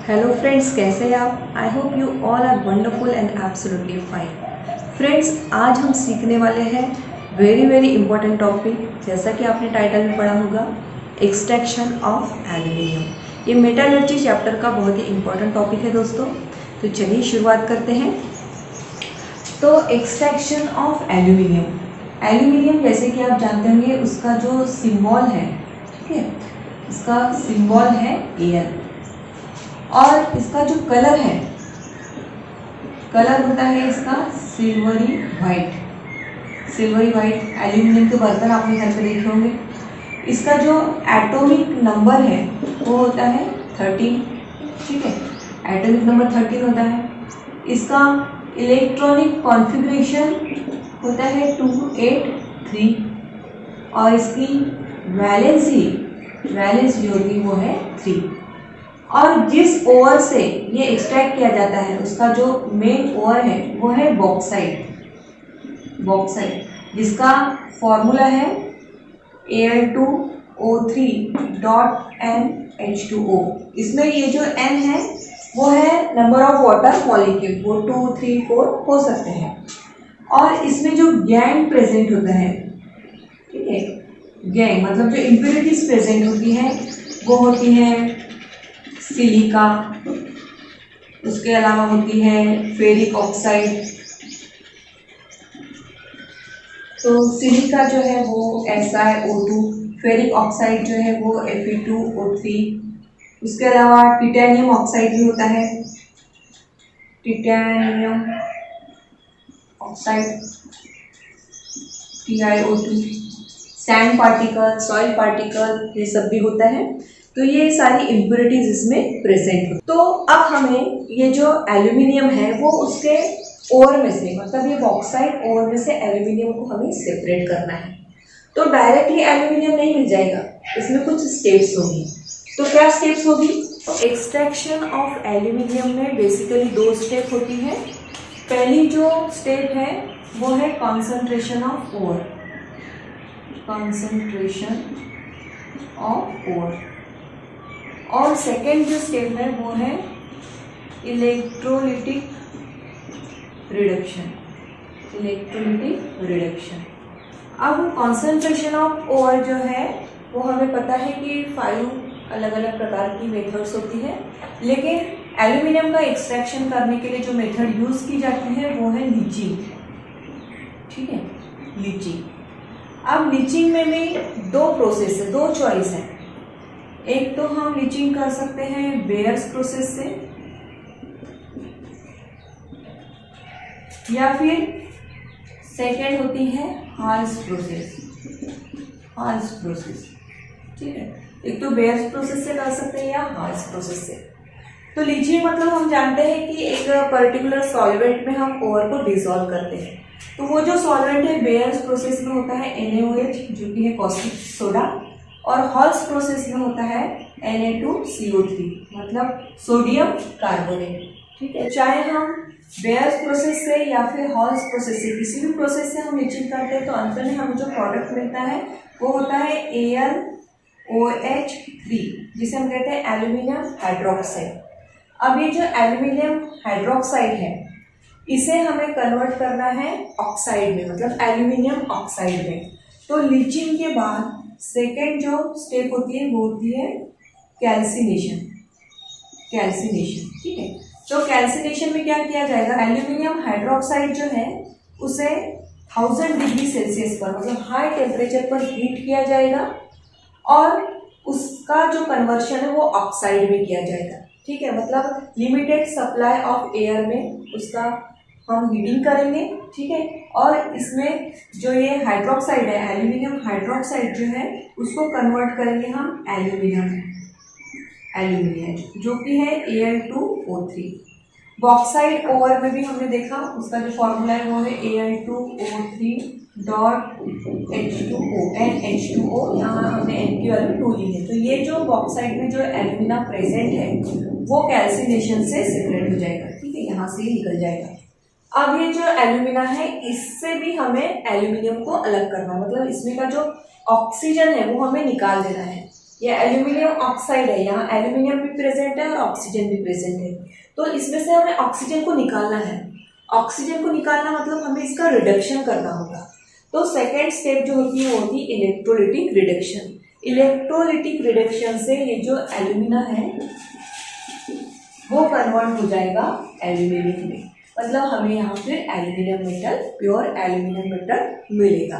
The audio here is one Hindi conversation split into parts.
हेलो फ्रेंड्स, कैसे हैं आप? I hope you all are wonderful and absolutely fine. Friends, आज हम सीखने वाले हैं वेरी इंपॉर्टेंट टॉपिक, जैसा कि आपने टाइटल में पढ़ा होगा, एक्सट्रैक्शन ऑफ एल्यूमिनियम। ये मेटलर्जी चैप्टर का बहुत ही इंपॉर्टेंट टॉपिक है दोस्तों। तो चलिए शुरुआत करते हैं। तो एक्सट्रैक्शन ऑफ एल्यूमिनियम, एल्यूमिनियम जैसे कि आप जानते होंगे उसका जो सिंबल है, ठीक है, इसका सिंबल है एयर, और इसका जो कलर है, कलर होता है इसका silvery white. Silvery white aluminium के बर्तन आपने घर पे देखे होंगे। इसका जो एटॉमिक नंबर है वो होता है 13, ठीक है, एटॉमिक नंबर 13 होता है। इसका इलेक्ट्रॉनिक कॉन्फ़िगरेशन होता है 283, और इसकी वैलेंस जो होती है वो है 3। और जिस ओर से ये एक्सट्रैक्ट किया जाता है उसका जो मेन ओर है वो है बॉक्साइट, जिसका फॉर्मूला है Al2O3.NH2O। इसमें ये जो N है वो है नंबर ऑफ वाटर मॉलिक्यूल, वो 2, 3, 4 हो सकते हैं। और इसमें जो गैंग प्रेजेंट होता है, ठीक है, गैंग मतलब जो इम्प्योरिटीज प्रेजेंट होती है वो होती है सिलिका, उसके अलावा होती है फेरिक ऑक्साइड। तो सिलिका जो है वो SiO2, फेरिक ऑक्साइड जो है वो Fe2O3। उसके अलावा टिटेनियम ऑक्साइड भी होता है, titanium oxide TiO2, sand particle, soil particle, ये सब भी होता है। तो ये सारी इम्प्योरिटीज इसमें प्रेजेंट हो। तो अब हमें ये जो एल्यूमिनियम है वो उसके ओर में से, मतलब ये बॉक्साइट ओर में से एल्यूमिनियम को हमें सेपरेट करना है। तो डायरेक्टली एल्यूमिनियम नहीं मिल जाएगा, इसमें कुछ स्टेप्स होंगी। तो क्या स्टेप्स होगी? तो एक्सट्रैक्शन ऑफ एल्यूमिनियम में बेसिकली 2 स्टेप होती है। पहली जो स्टेप है वो है कॉन्सेंट्रेशन ऑफ ओर, और सेकेंड जो स्टेप है वो है इलेक्ट्रोलिटिक रिडक्शन। अब कॉन्सेंट्रेशन ऑफ ओर जो है वो हमें पता है कि 5 अलग अलग प्रकार की मेथड्स होती है, लेकिन एल्यूमिनियम का एक्सट्रैक्शन करने के लिए जो मेथड यूज की जाती है वो है लीचिंग, ठीक है, लीचिंग। अब लीचिंग में भी 2 प्रोसेस है, 2 चॉइस है। एक तो हम लीचिंग कर सकते हैं बेयर्स प्रोसेस से, या फिर सेकेंड होती है हाल्स प्रोसेस, ठीक है। एक तो बेयर्स प्रोसेस से कर सकते हैं या हाल्स प्रोसेस से। तो लीचिंग मतलब हम जानते हैं कि एक पर्टिकुलर सॉल्वेंट में हम ओर को डिसॉल्व करते हैं। तो वो जो सॉल्वेंट है बेयर्स प्रोसेस में होता है NaOH, जो कि है कॉस्टिक सोडा, और हॉल्स प्रोसेस में होता है Na2CO3, मतलब सोडियम कार्बोनेट, ठीक है। चाहे हम बेयर्स प्रोसेस से या फिर हॉल्स प्रोसेस से, किसी भी प्रोसेस से हम लीचिंग करते हैं तो अंत में हमें जो प्रोडक्ट मिलता है वो होता है AlOH3, जिसे हम कहते हैं एल्यूमिनियम हाइड्रोक्साइड। अब ये जो एल्यूमिनियम हाइड्रोक्साइड है इसे हमें कन्वर्ट करना है ऑक्साइड में, मतलब एल्यूमिनियम ऑक्साइड में। तो लीचिंग के बाद सेकेंड जो स्टेप होती है वो होती है कैल्सिनेशन, ठीक है। तो कैल्सिनेशन में क्या किया जाएगा? एल्यूमिनियम हाइड्रोक्साइड जो है उसे 1000 डिग्री सेल्सियस पर, मतलब हाई टेम्परेचर पर हीट किया जाएगा, और उसका जो कन्वर्शन है वो ऑक्साइड में किया जाएगा, ठीक है। मतलब लिमिटेड सप्लाई ऑफ एयर में उसका हम हीटिंग करेंगे, ठीक है। और इसमें जो ये हाइड्रोक्साइड है, एल्यूमिनियम हाइड्रोक्साइड जो है उसको कन्वर्ट करेंगे हम एल्यूमिनियम, जो कि है Al2O3। बॉक्साइट ओर में भी हमने देखा, उसका जो फॉर्मूला है वो है Al2O3.H2O, यहाँ हमने N की वैल्यू 2 ली है। तो ये जो बॉक्साइट में जो एल्यूमिना प्रेजेंट है वो कैल्सिनेशन से सेपरेट हो जाएगा, ठीक है, यहाँ से ही निकल जाएगा। अब ये जो एल्यूमिना है इससे भी हमें एल्यूमिनियम को अलग करना है, मतलब इसमें का जो ऑक्सीजन है वो हमें निकाल देना है। ये एल्यूमिनियम ऑक्साइड है, यहाँ एल्यूमिनियम भी प्रेजेंट है और ऑक्सीजन भी प्रेजेंट है। तो इसमें से हमें ऑक्सीजन को निकालना है। ऑक्सीजन को निकालना मतलब हमें इसका रिडक्शन करना होगा। तो सेकेंड स्टेप जो होती है वो होती है इलेक्ट्रोलिटिक रिडक्शन। इलेक्ट्रोलिटिक रिडक्शन से ये जो एल्यूमिना है वो कन्वर्ट हो जाएगा एल्यूमिनियम में, मतलब हमें यहाँ पे aluminium metal, pure aluminium metal मिलेगा।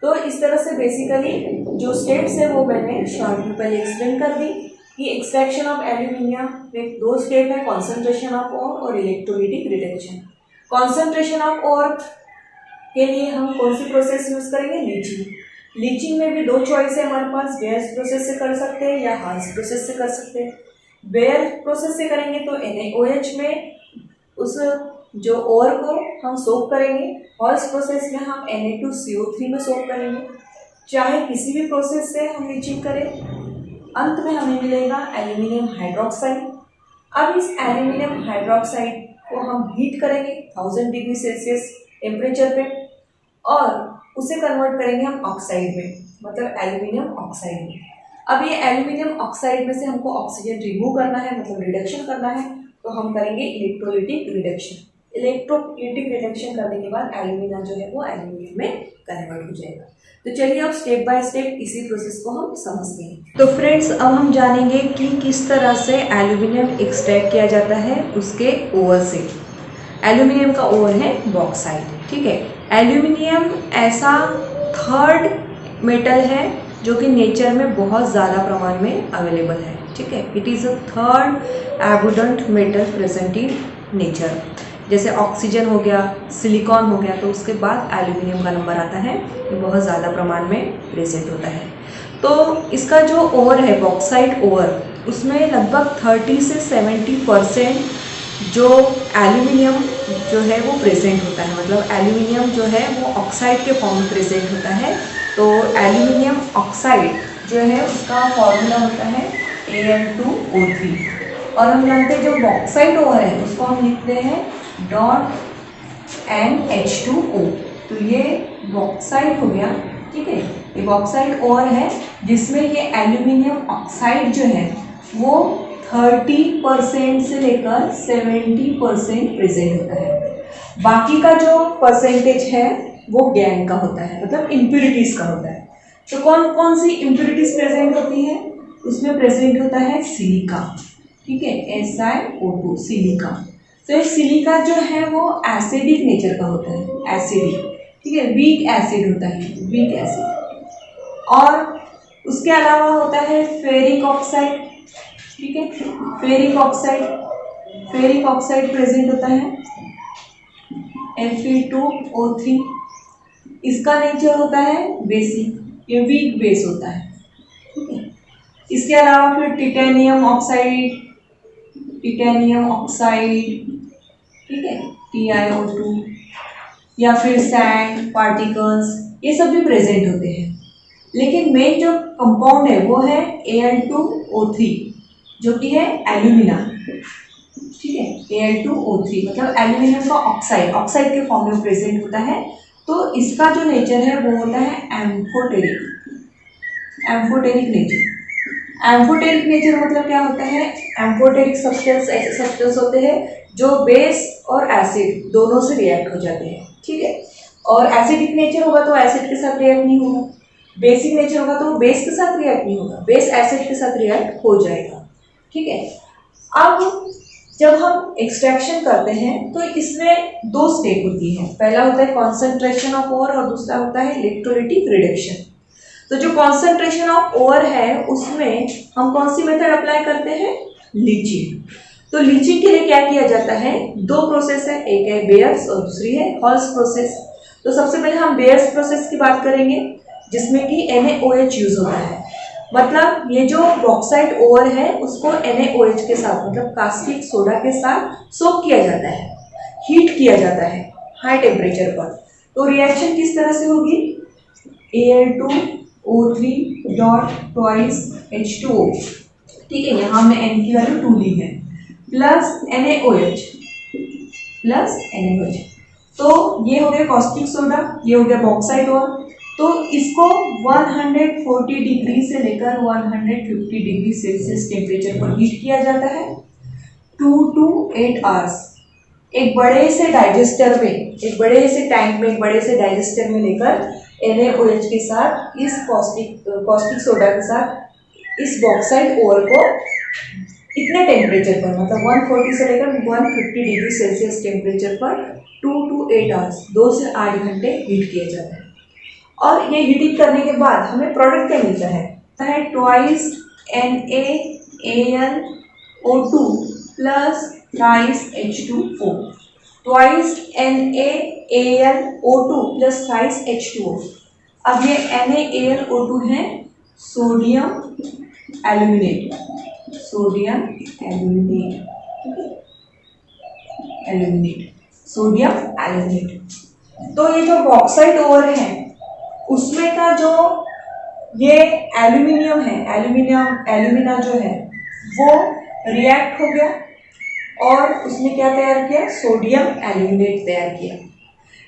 तो इस तरह से बेसिकली जो स्टेप्स है वो मैंने शॉर्ट में पहले एक्सप्लेन कर दी कि एक्सट्रैक्शन ऑफ एल्यूमिनियम में दो स्टेप है, कॉन्सेंट्रेशन ऑफ ओर और electrolytic reduction. Concentration of ore के लिए हम कौन सी प्रोसेस यूज करेंगे? लीचिंग। लीचिंग में भी दो चॉइस है हमारे पास, बेयर्स प्रोसेस से कर सकते हैं या हाल्स प्रोसेस से कर सकते हैं। बेयर प्रोसेस से करेंगे तो NaOH में उस जो ओर को हम सोक करेंगे, हॉल्स प्रोसेस में हम Na2CO3 में सोक करेंगे। चाहे किसी भी प्रोसेस से हम लीचिंग करें, अंत में हमें मिलेगा एल्यूमिनियम हाइड्रोक्साइड। अब इस एल्यूमिनियम हाइड्रोक्साइड को हम हीट करेंगे 1000 डिग्री सेल्सियस टेम्परेचर पे और उसे कन्वर्ट करेंगे हम ऑक्साइड में, मतलब एल्यूमिनियम ऑक्साइड में। अब ये एल्यूमिनियम ऑक्साइड में से हमको ऑक्सीजन रिमूव करना है, मतलब रिडक्शन करना है, तो हम करेंगे इलेक्ट्रोलिटिक रिडक्शन। इलेक्ट्रोलिटिक रिडक्शन करने के बाद एल्यूमिना जो है वो एल्यूमिनियम में कन्वर्ट हो जाएगा। तो चलिए अब स्टेप बाय स्टेप इसी प्रोसेस को हम समझते हैं। तो फ्रेंड्स, अब हम जानेंगे कि किस तरह से एल्यूमिनियम एक्सट्रैक्ट किया जाता है उसके ओर से। एल्यूमिनियम का ओर है बॉक्साइट, ठीक है। एल्यूमिनियम ऐसा थर्ड मेटल है जो कि नेचर में बहुत ज़्यादा प्रमाण में अवेलेबल है, ठीक है। It is a third abundant metal present in nature. जैसे ऑक्सीजन हो गया, सिलिकॉन हो गया, तो उसके बाद एल्यूमिनियम का नंबर आता है, ये बहुत ज़्यादा प्रमाण में प्रेजेंट होता है। तो इसका जो ओर है बॉक्साइट ओर, उसमें लगभग 30 से 70% जो एल्यूमिनियम जो है वो प्रेजेंट होता है, मतलब एल्यूमिनियम जो है वो ऑक्साइड के फॉर्म में प्रेजेंट होता है। तो एल्यूमिनियम ऑक्साइड जो है उसका फॉर्मूला होता है Al2O3। और हम जानते हैं जो बॉक्साइट ओर है उसको हम लिखते हैं .NH2O। तो ये बॉक्साइट हो गया, ठीक है। ये बॉक्साइट ओर है जिसमें ये एल्यूमिनियम ऑक्साइड जो है वो 30% से लेकर 70% प्रेजेंट होता है। बाकी का जो परसेंटेज है वो गैंग का होता है, मतलब इम्प्यूरिटीज का होता है। तो कौन कौन सी इम्प्यूरिटीज प्रेजेंट होती है? उसमें प्रेजेंट होता है सिलिका, ठीक है, SiO2 सिलिका। तो सिलिका जो है वो एसिडिक नेचर का होता है, एसिडिक, ठीक है, वीक एसिड होता है, वीक एसिड। और उसके अलावा होता है फेरिक ऑक्साइड, ठीक है, फेरिक ऑक्साइड प्रेजेंट होता है Fe2O3। इसका नेचर होता है बेसिक, ये वीक बेस होता है, ठीक है। इसके अलावा फिर टिटेनियम ऑक्साइड, ठीक है, TiO2, या फिर सैंड पार्टिकल्स, ये सब भी प्रेजेंट होते हैं। लेकिन मेन जो कंपाउंड है वो है Al2O3 जो कि है एल्यूमिना, ठीक है। Al2O3 मतलब एल्यूमिनियम का ऑक्साइड, ऑक्साइड के फॉर्म में प्रेजेंट होता है। तो इसका जो नेचर है वो होता है एम्फोटेरिक नेचर। एम्फोटेरिक नेचर मतलब क्या होता है? एम्फोटेरिक सब्सटेंस ऐसे सब्सटेंस होते हैं जो बेस और एसिड दोनों से रिएक्ट हो जाते हैं, ठीक है। और एसिडिक नेचर होगा तो एसिड के साथ रिएक्ट नहीं होगा, बेसिक नेचर होगा तो बेस के साथ रिएक्ट नहीं होगा, बेस एसिड के साथ रिएक्ट हो जाएगा, ठीक है। अब जब हम एक्सट्रैक्शन करते हैं तो इसमें दो स्टेप होती है। पहला होता है कॉन्सेंट्रेशन ऑफ ओर और दूसरा होता है इलेक्ट्रोलिटिक रिडक्शन। तो जो कॉन्सेंट्रेशन ऑफ ओर है उसमें हम कौन सी मेथड अप्लाई करते हैं? लीचिंग। तो लीचिंग के लिए क्या किया जाता है? दो प्रोसेस है, एक है बेयर्स और दूसरी है हॉल्स प्रोसेस। तो सबसे पहले हम बेयर्स प्रोसेस की बात करेंगे जिसमें कि NaOH यूज होता है। मतलब ये जो बॉक्साइट ओर है उसको NaOH के साथ, मतलब कास्टिक सोडा के साथ सोक किया जाता है, हीट किया जाता है हाई टेम्परेचर पर। तो रिएक्शन किस तरह से होगी? Al2O3 डॉट ट्वाइस H2O, ठीक है, यहाँ हमने N की वैल्यू 2 ली है, प्लस NaOH। तो ये हो गया कॉस्टिक सोडा, ये हो गया बॉक्साइट ओर। तो इसको 140 डिग्री से लेकर 150 डिग्री सेल्सियस टेम्परेचर पर हीट किया जाता है 2 to 8 आवर्स। एक बड़े से डाइजेस्टर में, एक बड़े से टैंक में, एक बड़े से डाइजेस्टर में लेकर NaOH के साथ, इस कॉस्टिक सोडा के साथ इस बॉक्साइट ओर को इतने टेम्परेचर पर, मतलब 140 से लेकर 150 डिग्री सेल्सियस टेम्परेचर पर 2 to 8 आवर्स, 2 से 8 घंटे हीट किया जाता है। और ये हीटिंग करने के बाद हमें प्रोडक्ट क्या मिलता है twice NaAlO2 plus thrice H2O। Twice NaAlO2 plus thrice H2O। अब ये NaAlO2 है sodium aluminate, sodium aluminate, sodium aluminate. तो ये जो बॉक्साइट ओर है उसमें का जो ये एल्यूमिनियम है, एल्यूमिना जो है वो रिएक्ट हो गया और उसने क्या तैयार किया, सोडियम एल्यूमिनेट तैयार किया।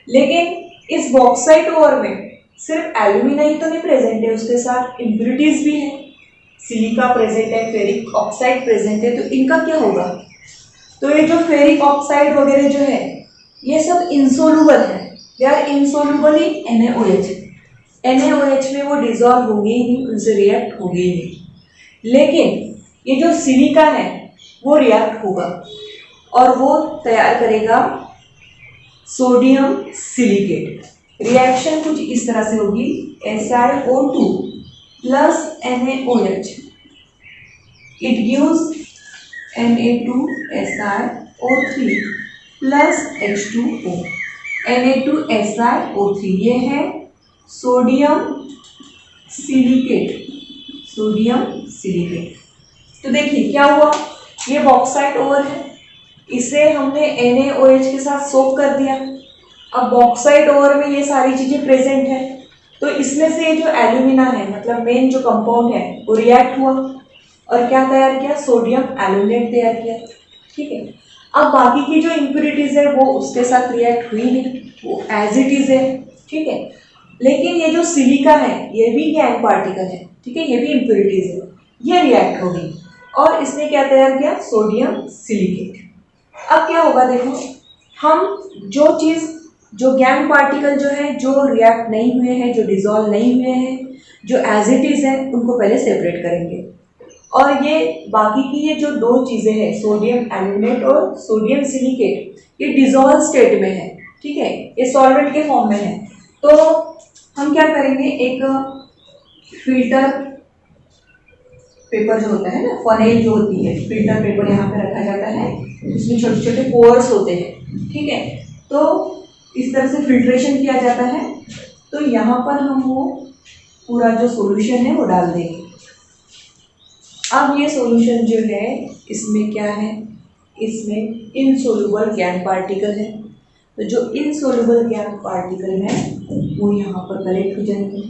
लेकिन इस बॉक्साइट ओर में सिर्फ एल्यूमिना ही तो नहीं प्रेजेंट है, उसके साथ इम्प्यूरिटीज भी है, सिलिका प्रेजेंट है, फेरिक ऑक्साइड प्रेजेंट है। तो इनका क्या होगा, तो ये जो फेरिक ऑक्साइड वगैरह जो है ये सब इंसोल्यूबल है, they are insoluble in NaOH। NaOH में वो डिजॉल्व होंगे ही नहीं, उनसे रिएक्ट होंगे ही नहीं। लेकिन ये जो सिलिका है वो रिएक्ट होगा और वो तैयार करेगा सोडियम सिलिकेट। रिएक्शन कुछ इस तरह से होगी, SiO2 plus NaOH, it gives Na2SiO3 plus H2O। Na2SiO3 ये है सोडियम सिलिकेट, सोडियम सिलिकेट। तो देखिए क्या हुआ, ये बॉक्साइट ओवर है, इसे हमने NaOH के साथ सोक कर दिया। अब बॉक्साइट ओवर में ये सारी चीजें प्रेजेंट है, तो इसमें से जो एल्यूमिना है, मतलब मेन जो कंपाउंड है, वो रिएक्ट हुआ और क्या तैयार किया, सोडियम एल्यूमिनेट तैयार किया। ठीक है, अब बाकी की जो इम्प्यूरिटीज है वो उसके साथ रिएक्ट हुई नहीं, वो एज इट इज है। ठीक है, लेकिन ये जो सिलिका है ये भी गैंग पार्टिकल है, ठीक है, ये भी इम्प्यूरिटीज है, ये रिएक्ट हो गई और इसने क्या तैयार किया, सोडियम सिलिकेट। अब क्या होगा, देखो हम जो चीज़, जो गैंग पार्टिकल जो है, जो रिएक्ट नहीं हुए हैं, जो डिजॉल्व नहीं हुए हैं, जो एज इट इज है, उनको पहले सेपरेट करेंगे। और ये बाकी की ये जो दो चीज़ें हैं, सोडियम एल्यूमिनेट और सोडियम सिलिकेट, ये डिजॉल्व स्टेट में है। ठीक है, ये सॉल्वेंट के फॉर्म में है। तो हम क्या करेंगे, एक फिल्टर पेपर जो होता है ना, फनेल जो होती है, फिल्टर पेपर यहाँ पे रखा जाता है, उसमें छोटे छोटे पोर्स होते हैं। ठीक है, तो इस तरह से फिल्ट्रेशन किया जाता है। तो यहाँ पर हम वो पूरा जो सॉल्यूशन है वो डाल देंगे। अब ये सॉल्यूशन जो है इसमें क्या है, इसमें इनसोल्यूबल गैंग पार्टिकल है। तो जो इनसोल्यूबल गैंग पार्टिकल है वो यहाँ पर कलेक्ट हो जाएंगे।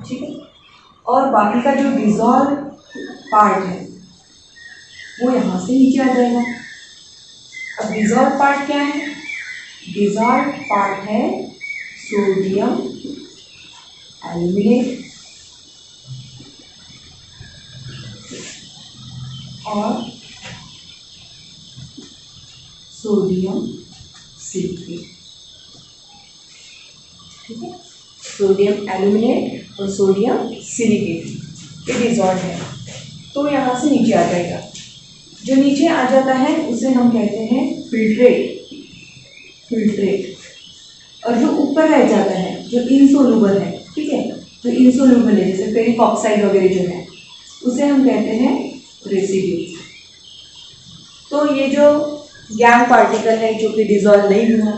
ठीक है, और बाकी का जो डिजॉल्व पार्ट है वो यहाँ से नीचे आ जाएगा। अब डिजॉल्व पार्ट क्या है, डिजॉल्व पार्ट है सोडियम एल्यूमिनेट और सोडियम सिलिकेट। ठीक है, सोडियम एल्यूमिनेट और सोडियम सिलिकेट ये डिजॉल्व है। तो यहाँ से नीचे आ जाएगा, जो नीचे आ जाता है उसे हम कहते हैं फिल्ट्रेट, फिल्ट्रेट। और जो ऊपर रह जाता है, जो इनसोल्यूबल है, ठीक है, जो इनसोल्यूबल है जैसे फेरिक ऑक्साइड वगैरह जो है, उसे हम कहते हैं रेसिड्यूज। तो ये जो गैंग पार्टिकल है जो कि डिजॉल्व नहीं हुआ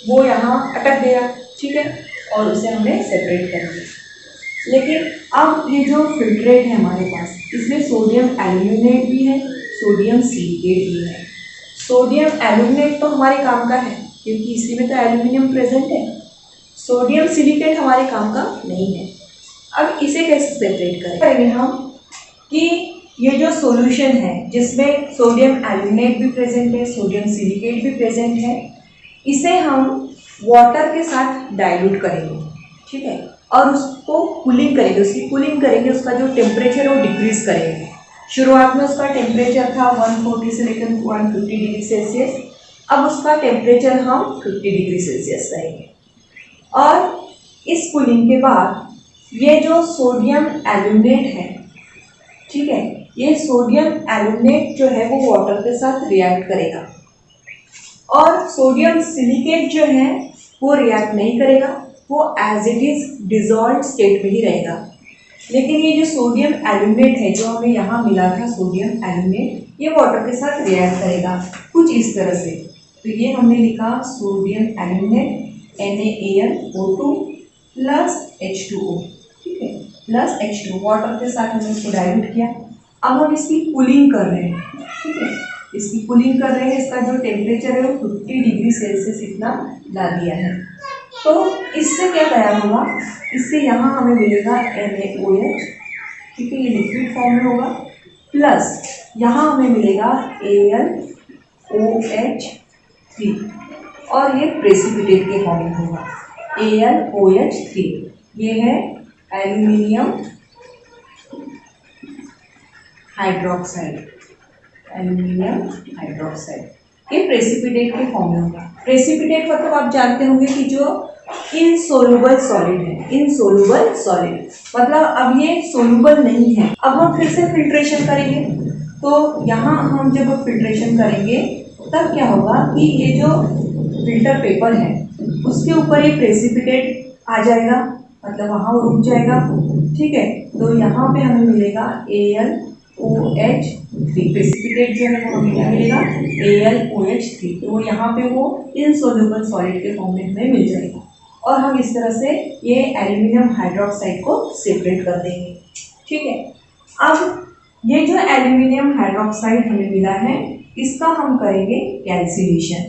वो यहाँ अटक गया। ठीक है, और उसे हमें सेपरेट कर दिया। लेकिन अब ये जो फिल्ट्रेट है हमारे पास, इसमें सोडियम एल्यूमिनेट भी है, सोडियम सिलिकेट भी है। सोडियम एल्यूमिनेट तो हमारे काम का है क्योंकि इसी में तो एल्यूमिनियम प्रेजेंट है। सोडियम सिलिकेट हमारे काम का नहीं है। अब इसे कैसे सेपरेट करेंगे हम, कि ये जो सॉल्यूशन है जिसमें सोडियम एल्यूमिनेट भी प्रेजेंट है, सोडियम सिलिकेट भी प्रेजेंट है, इसे हम वाटर के साथ डाइल्यूट करेंगे। ठीक है, और उसको कूलिंग करेंगे, उसकी कूलिंग करेंगे, उसका जो टेम्परेचर है वो डिक्रीज करेंगे। शुरुआत में उसका टेम्परेचर था 140 से लेकर 150 डिग्री सेल्सियस, अब उसका टेम्परेचर हम 50 डिग्री सेल्सियस करेंगे। और इस कूलिंग के बाद ये जो सोडियम एल्यूमिनेट है, ठीक है, ये सोडियम एल्यूमिनेट जो है वो वाटर के साथ रिएक्ट करेगा, और सोडियम सिलिकेट जो है वो रिएक्ट नहीं करेगा, वो as it is dissolve state में ही रहेगा। लेकिन ये जो सोडियम एल्यूमिनेट है, जो हमें यहाँ मिला था सोडियम एल्यूमिनेट, ये वाटर के साथ रिएक्ट करेगा कुछ इस तरह से। तो ये हमने लिखा sodium aluminate NaAlO2 plus H2O, ठीक है, प्लस H2O, वाटर के साथ हमने इसको डाइल्यूट किया। अब हम इसकी कूलिंग कर रहे हैं, ठीक है, इसकी कूलिंग कर रहे हैं, इसका जो टेम्परेचर है वो 50 डिग्री सेल्सियस इतना ला दिया है। तो इससे क्या तैयार होगा, इससे यहाँ हमें मिलेगा NaOH, ठीक है, ये लिक्विड फॉर्म में होगा, प्लस यहाँ हमें मिलेगा AlOH3, और ये प्रेसिपिटेट के फॉर्म में होगा AlOH3। ये है एल्यूमिनियम हाइड्रोक्साइड, एल्यूमिनियम हाइड्रोक्साइड, ये प्रेसिपिटेट के फॉर्म में होगा। प्रेसिपिटेट मतलब आप जानते होंगे कि जो इनसोल्यूबल सॉलिड है, इनसोल्यूबल सॉलिड मतलब अब ये सोल्यूबल नहीं है। अब हम फिर से फिल्ट्रेशन करेंगे, तो यहाँ हम जब फिल्ट्रेशन करेंगे तब क्या होगा कि ये जो फिल्टर पेपर है उसके ऊपर ये प्रेसिपिटेट आ जाएगा, मतलब वहाँ वो रुक जाएगा, ठीक है। तो यहाँ पे हमें मिलेगा AlOH3, प्रेसिपिटेट जो है वो हमें क्या मिलेगा AlOH3, तो वो यहाँ पे वो इनसोल्यूबल सॉलिड के फॉर्म में हमें मिल जाएगा। और हम इस तरह से ये एल्यूमिनियम हाइड्रोक्साइड को सेपरेट कर देंगे, ठीक है। अब ये जो एल्यूमिनियम हाइड्रोक्साइड हमें मिला है इसका हम करेंगे कैल्सिनेशन।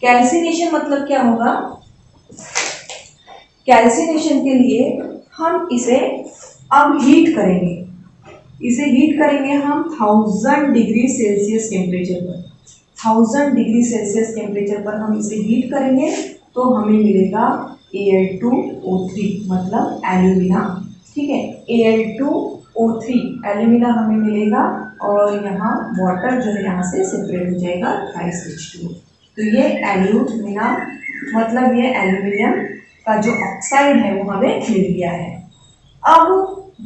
कैल्सिनेशन मतलब क्या होगा, कैल्सिनेशन के लिए हम इसे अब हीट करेंगे, इसे हीट करेंगे हम 1000 डिग्री सेल्सियस टेम्परेचर पर, 1000 डिग्री सेल्सियस टेम्परेचर पर हम इसे हीट करेंगे, तो हमें मिलेगा Al2O3 मतलब एल्यूमिना, ठीक है, Al2O3 एल्यूमिना हमें मिलेगा, और यहाँ वाटर जो है यहाँ से सेपरेट हो जाएगा H2O। तो ये एल्यूमिना मतलब ये एल्यूमिनियम का जो ऑक्साइड है वो हमें मिल गया है। अब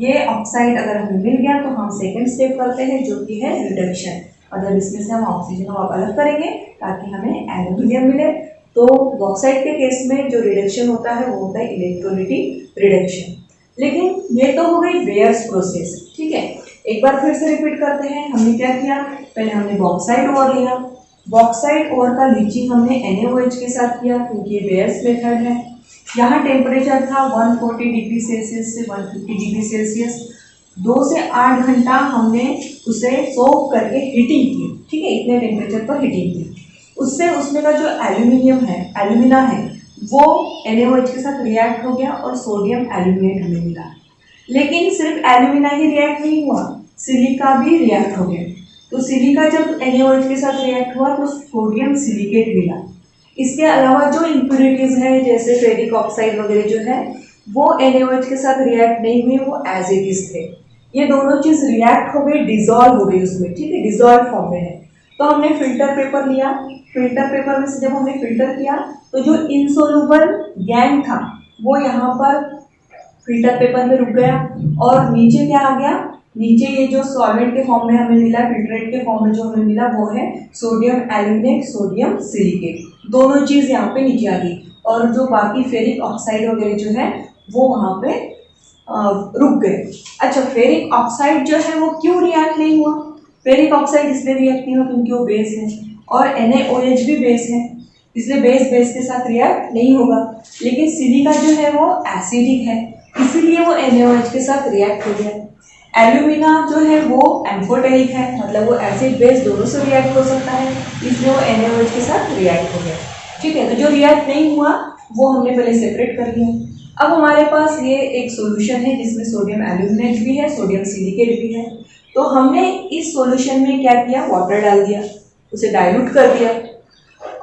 ये ऑक्साइड अगर हमें मिल गया तो हम सेकंड स्टेप करते हैं जो कि है रिडक्शन, मतलब इसमें से हम ऑक्सीजन को अलग करेंगे ताकि हमें एल्यूमिनियम मिले। तो बॉक्साइड के केस में जो रिडक्शन होता है वो होता है इलेक्ट्रोलिटिक रिडक्शन। लेकिन ये तो हो गई बेयर्स प्रोसेस, ठीक है। एक बार फिर से रिपीट करते हैं, हमने क्या किया, पहले हमने बॉक्साइड ओर लिया, बॉक्साइड ओर का लीचिंग हमने NaOH के साथ किया क्योंकि ये बेयर्स मेथड है। यहाँ टेम्परेचर था 140 डिग्री सेल्सियस से 150 डिग्री सेल्सियस, 2 से 8 घंटा हमने उसे सोक करके हीटिंग की, ठीक है, इतने टेम्परेचर पर हीटिंग की। उससे उसमें का जो एल्यूमिनियम है, एल्यूमिना है, वो NaOH के साथ रिएक्ट हो गया और सोडियम एल्यूमिनेट हमें मिला। लेकिन सिर्फ एल्यूमिना ही रिएक्ट नहीं हुआ, सिलिका भी रिएक्ट हो गया। तो सिलिका जब NaOH के साथ रिएक्ट हुआ तो सोडियम सिलिकेट मिला। इसके अलावा जो इम्प्यूरिटीज है जैसे फेरिक ऑक्साइड वगैरह जो है वो NaOH के साथ रिएक्ट नहीं हुए, वो एज इट इज थे। ये दोनों चीज रिएक्ट हो गई, डिजॉल्व हो गई उसमें, ठीक है, डिजॉल्व फॉर्म में है। तो हमने फिल्टर पेपर लिया, फिल्टर पेपर में से जब हमने फिल्टर किया तो जो इनसोल्यूबल गैंग था वो यहाँ पर फिल्टर पेपर में रुक गया, और नीचे क्या आ गया, नीचे ये जो सॉल्वेंट के फॉर्म में हमें मिला, फिल्ट्रेट के फॉर्म में जो हमें मिला वो है सोडियम एल्यूमिनेट, सोडियम सिलिकेट, दोनों चीज़ यहाँ पे नीचे आ गई। और जो बाकी फेरिक ऑक्साइड वगैरह जो है वो वहाँ पे रुक गए। अच्छा, फेरिक ऑक्साइड जो है वो क्यों रिएक्ट नहीं हुआ, फेरिक ऑक्साइड इसलिए रिएक्ट नहीं हुआ क्योंकि वो बेस है, और NaOH भी बेस है, इसलिए बेस बेस के साथ रिएक्ट नहीं होगा। लेकिन सिलिका जो है वो एसिडिक है, इसीलिए वो NaOH के साथ रिएक्ट हो गया। एल्यूमिना जो है वो एम्फोटेरिक है, मतलब वो एसिड बेस दोनों से रिएक्ट हो सकता है, इसलिए वो NaOH के साथ रिएक्ट हो गया, ठीक है। तो जो रिएक्ट नहीं हुआ वो हमने पहले सेपरेट कर लिया। अब हमारे पास ये एक सॉल्यूशन है जिसमें सोडियम एल्यूमिनेट भी है, सोडियम सिलिकेट भी है। तो हमने इस सॉल्यूशन में क्या किया, वाटर डाल दिया, उसे डाइल्यूट कर दिया,